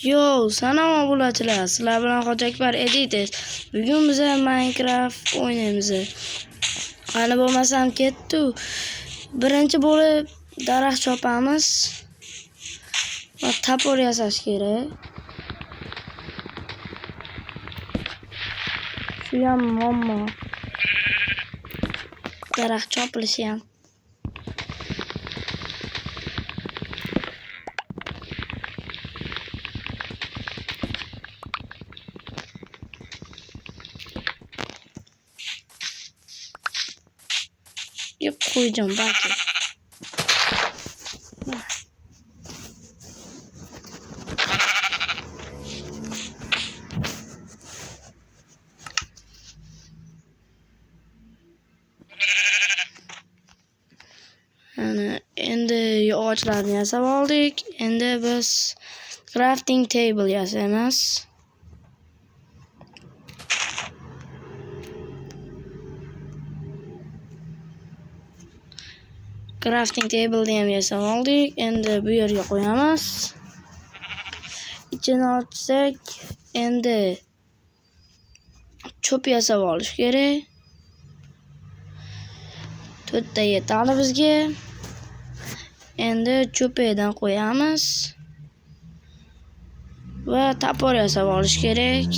Yo, salom obulachilar. Sizlar bilan Hojiakbar Editors. Bugun biz Minecraft o'ynaymiz. Qani bo'lmasam ketdi. Birinchi bo'lib daraxt chopamiz. Va tapor yasash kerak. Shu ham muammo. Daraxt chopilishi ham. Yep, koyacağım belki. Yani endi ağaçlarni yasab oldik. Endi biz crafting table yasaymiz. Crafting table ham yasab oldik. Endi bu yerga qo'yamiz. Ichini ochsak, endi cho'p yasab olish kerak. 4 ta yetadi bizga. Endi cho'pidan qo'yamiz. Va tapor yasab olish kerak.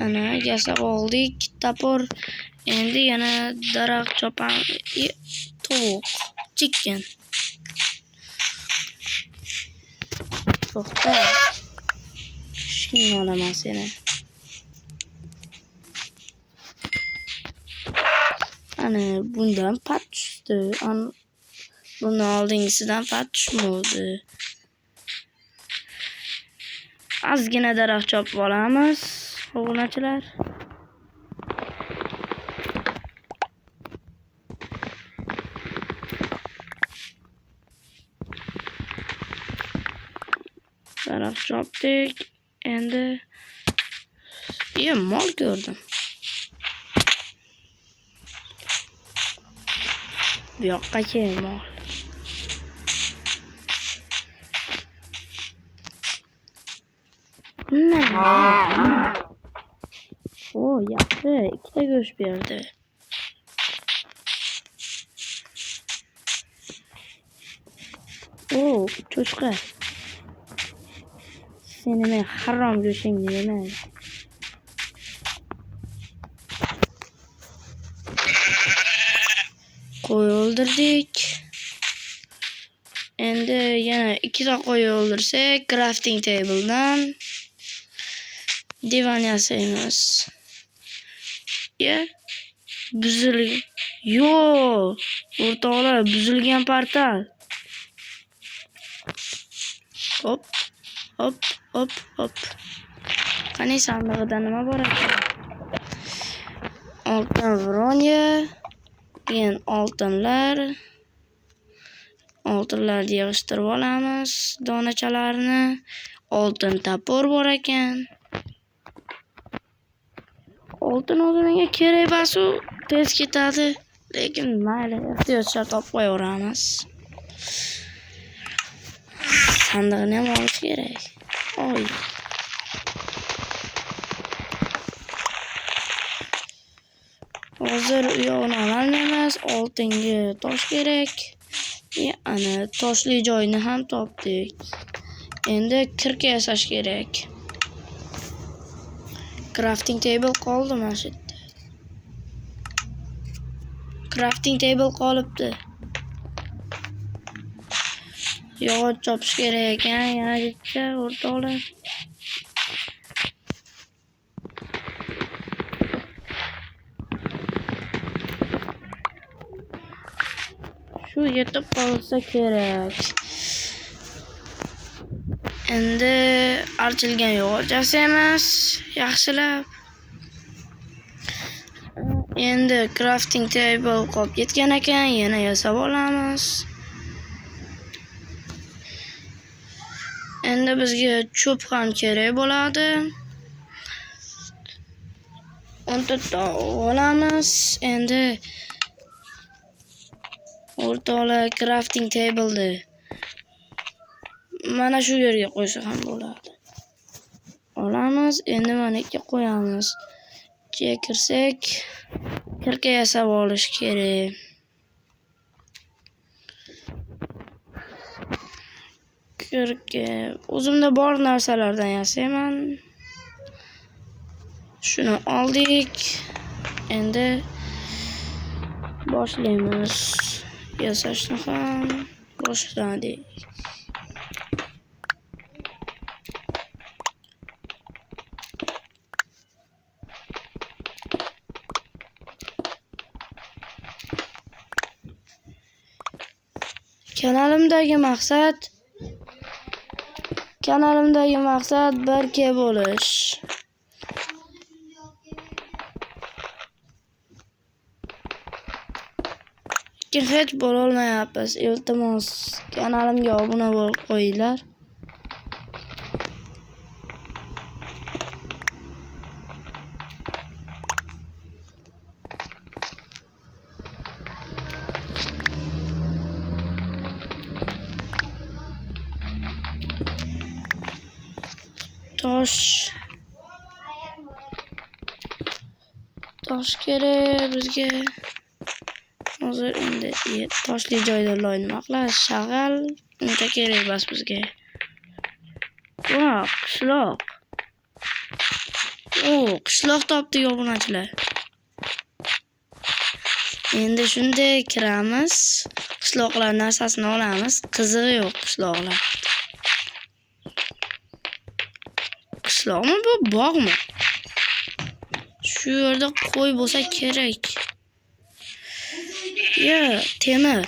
Ana yasab oldik tapor. Endi yana daraxt chopamiz. Tovuq, chicken. To'xta. Shuni olaman seni. Ana bundan pat tushdi. Buni oldingisidan pat tushmadi. Ozgina daraxt chopib olamiz, obunachilar. Daraxt chopdik. Endi mol ko'rdim. Bu yoqqa kel mol. O, yaxshi, ikkita go'sht berdi. O, cho'chqa. Seni men harom go'shtingni yemay. Qo'y o'ldirdik. Endi yana ikkita qo'y o'ldirsak, crafting table'dan divan yasaymiz. Buzilgan. Yo, o'rtoqlar, buzilgan portal. Hop, hop, hop, hop. Qani sandig'ida nima bor ekan? Oltin bronza, keyin oltinlarni yig'ishtirib olamiz, donachalarini. Oltin tapor bor ekan. Oltin o'zi menga kerak emas-u, tez ketadi. Lekin mayli, ehtiyojlar topib qo'yaveramiz. Sandiqni ham olish kerak. Oy. Hozir u yo'qni ololmaymiz. Oltinga tosh kerak. Ana toshli joyni ham topdik. Endi kirka yasash kerak. Crafting table qoldi mana shu yerda. Crafting table qolibdi. Yog'och chopish kerak ekan, yana bitta o'rtoqlar. Shu yetib qolsa kerak. Endi archilgan yog'och yasaymiz, yaxshilab. Endi crafting table qolib ketgan ekan, yana yasab olamiz. Endi bizga cho'p ham kerak bo'ladi. 14 ta olamiz. Endi o'rtoqlar crafting table'ni Mana shu yerga qo'ysa ham bo'ladi. Olamiz, endi mana yerga qo'yamiz. Ichiga kirsak, kirka yasab olish kerak. Kirka o'zimda bor narsalardan yasayman. Shuni oldik. Endi boshlaymiz. Yasashni ham boshladik. Kanalimdagi maqsad 1K bo'lish. Hech bo'la olmayapmiz. Iltimos, kanalimga obuna bo'lib qo'yinglar. Tosh kerak bizga. Hozir endi toshli joyda nima qilamiz? Shag'al uncha kerak emas bizga. Voh, qishloq. Qishloq topdik obunachilar. Endi shunday kiramiz. Qishloqlar narsasini olamiz. Qizig'i yo'q qishloqlar. Qishloqmi bu, bog'mi? Shu yerda qo'y bo'lsa kerak. Temir.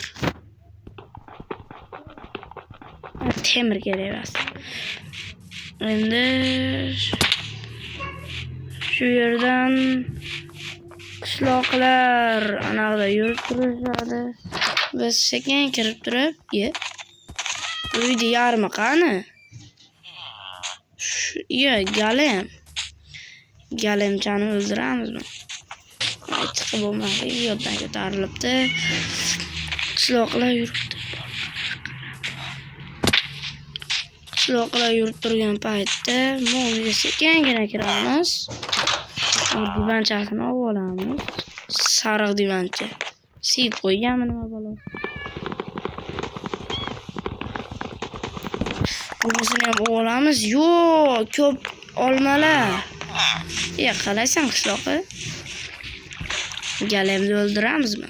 Temir kerak emas. Endi shu yerdan qishloqlar anaqda yurib turishadi. Biz sekin kirib turib, uyda yarmi qani? Galemchani o'ldiramizmi? Chiqib bo'lmaydi, yoddan ko'tarilibdi. Qishloqlar yuribdi. Qishloqlar yurib turgan paytda mo'lga sekingina kiramiz. Divanchasini olib olamiz. Sariq divancha. Siyib qo'yganmi nima bo'ladi? Bunisini ham olamiz. Ko'p olmalar. Qalaysan qishloqqa? Galemni o'ldiramizmi?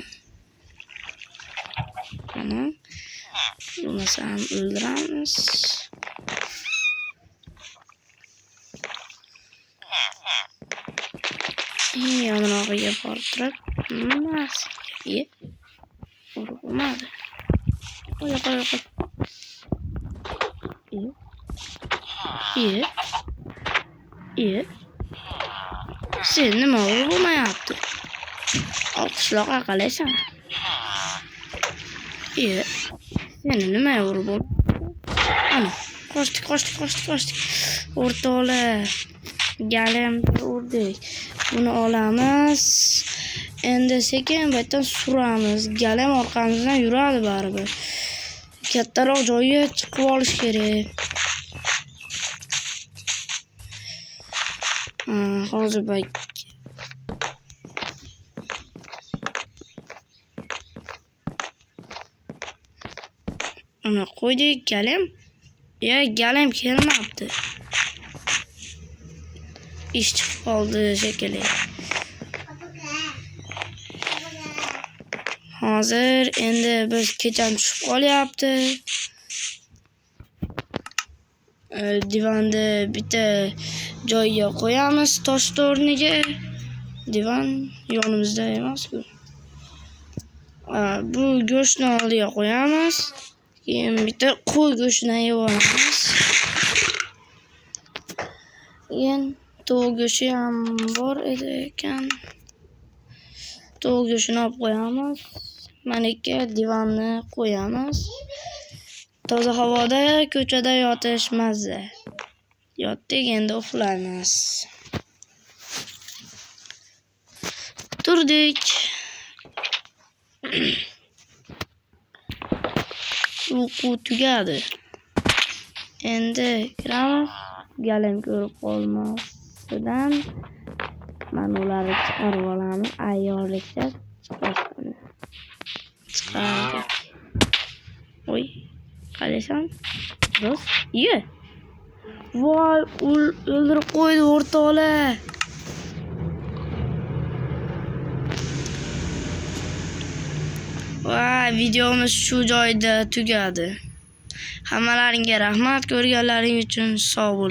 Bo'lmasa ham o'ldiramiz. Yonrog'iga borib turib, urug'madi. Qo'y. Sen nima urug'mayapti? Qishloqqa qalaysan? Seni nima urib bo'ldi? Ana, qochdik. O'rtoqlar, galemni urdik. Buni olamiz. Endi sekin baytdan suramiz. Galem orqamizdan yuradi baribir. Kattaroq joyga chiqib olish kerak. Hozir ana qo'ydik galem. Galem kelmabdi. Ish chiqib qoldi shekilli. Hozir endi biz kecham tushib qolyapti. Divanni bitta joyga qo'yamiz, tosh o'rniga. Divan yonimizda emas-ku. Bu go'shtni oldiga qo'yamiz. Keyin bitta qo'y go'shtini yeb olamiz. Keyin tovuq go'shti ham bor edi ekan. Tovuq go'shtini olib qo'yamiz. Mana ikki divanni qo'yamiz. Toza havoda ko'chada yotish mazza. Yotdik, endi uxlaymiz. Turdik. Uyqu tugadi. Endi kiramiz. Galim ko'rib qolmasidan mana ularni chiqarib olamiz. Ayyorlikda chiqardik. Oy, qalasan? Do'st, ye. Voy, o'ldirib qo'ydi o'rtoqlar. Va videomiz shu joyda tugadi. Hammalaringga rahmat, ko'rganlaring uchun sog' bo'ling.